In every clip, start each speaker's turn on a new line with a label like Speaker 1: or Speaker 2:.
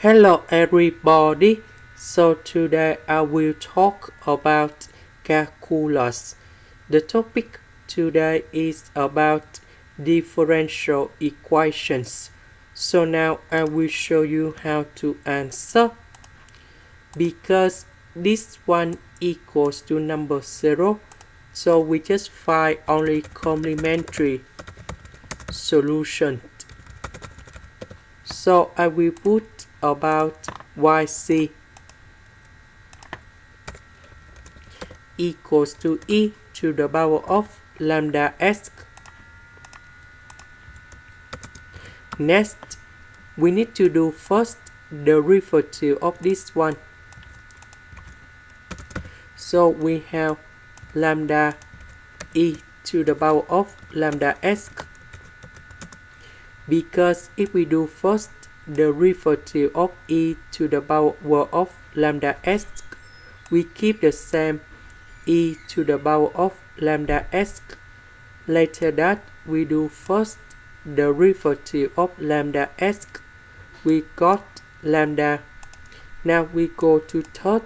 Speaker 1: Hello everybody. So today I will talk about calculus. The topic today is about differential equations. So now I will show you how to answer. Because this one equals to number 0, so we just find only complementary solution. So I will put about yc equals to e to the power of lambda s. Next, we need to do first the derivative of this one. So we have lambda e to the power of lambda s. Because if we do first the derivative of e to the power of lambda s, we keep the same e to the power of lambda s. Later that we do first the derivative of lambda s, we got lambda. Now we go to third,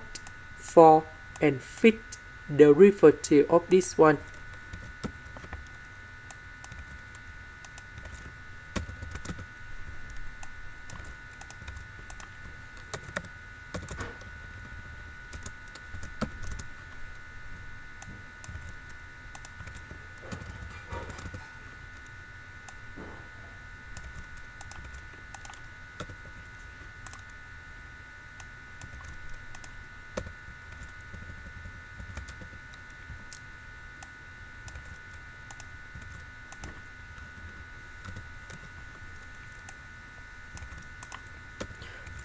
Speaker 1: fourth, and fifth derivative of this one.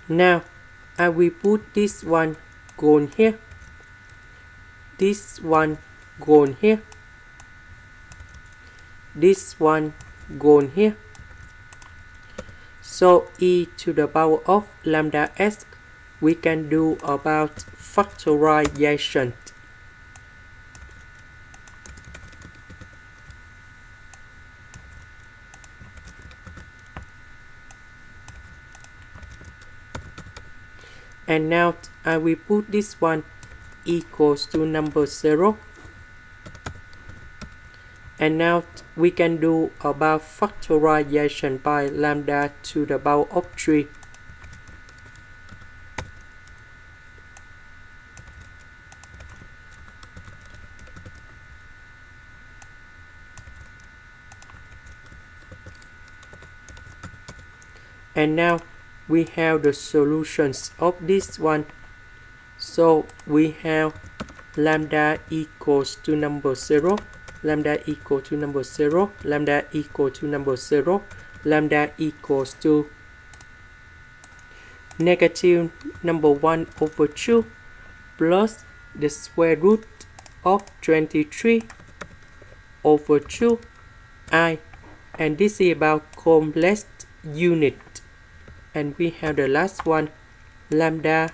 Speaker 1: Now I will put this one gone here, this one gone here, this one gone here. So e to the power of lambda s, we can do about factorization. And now I will put this one equals to number 0. And now we can do about factorization by lambda to the power of 3. And now we have the solutions of this one. So we have lambda equals to number 0, lambda equal to number 0, lambda equal to number 0, lambda equals to negative number 1 over 2 plus the square root of 23 over 2i, and this is about complex unit. And we have the last one, lambda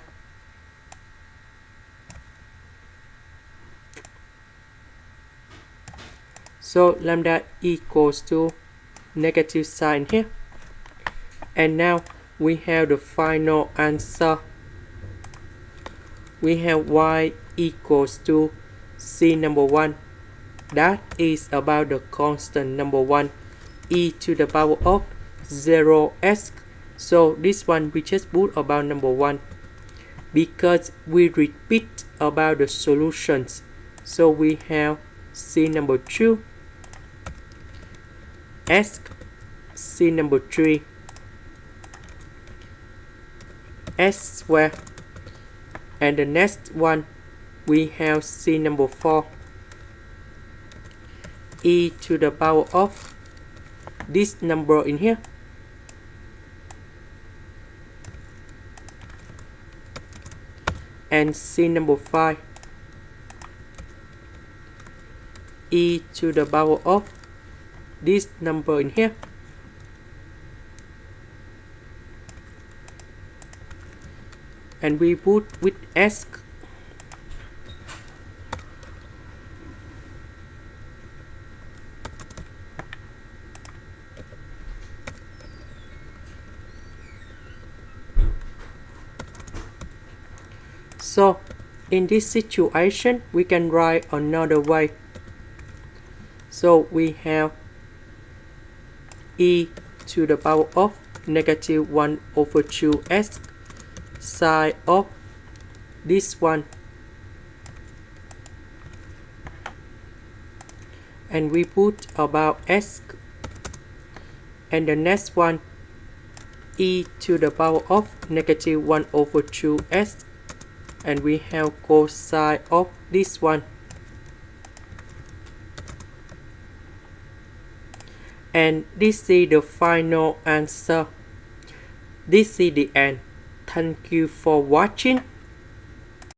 Speaker 1: so lambda equals to negative sign here. And now we have the final answer. We have y equals to c number 1, that is about the constant number 1, e to the power of 0s. So this one we just put about number 1 because we repeat about the solutions. So we have c number 2, s, c number 3, s square, and the next one we have c number 4, e to the power of this number in here, and c number 5, e to the power of this number in here, and we put with s. So in this situation, we can write another way. So we have e to the power of negative 1 over 2s sine of this one. And we put about s. And the next one, e to the power of negative 1 over 2s. And we have cosine of this one. And this is the final answer. This is the end. Thank you for watching.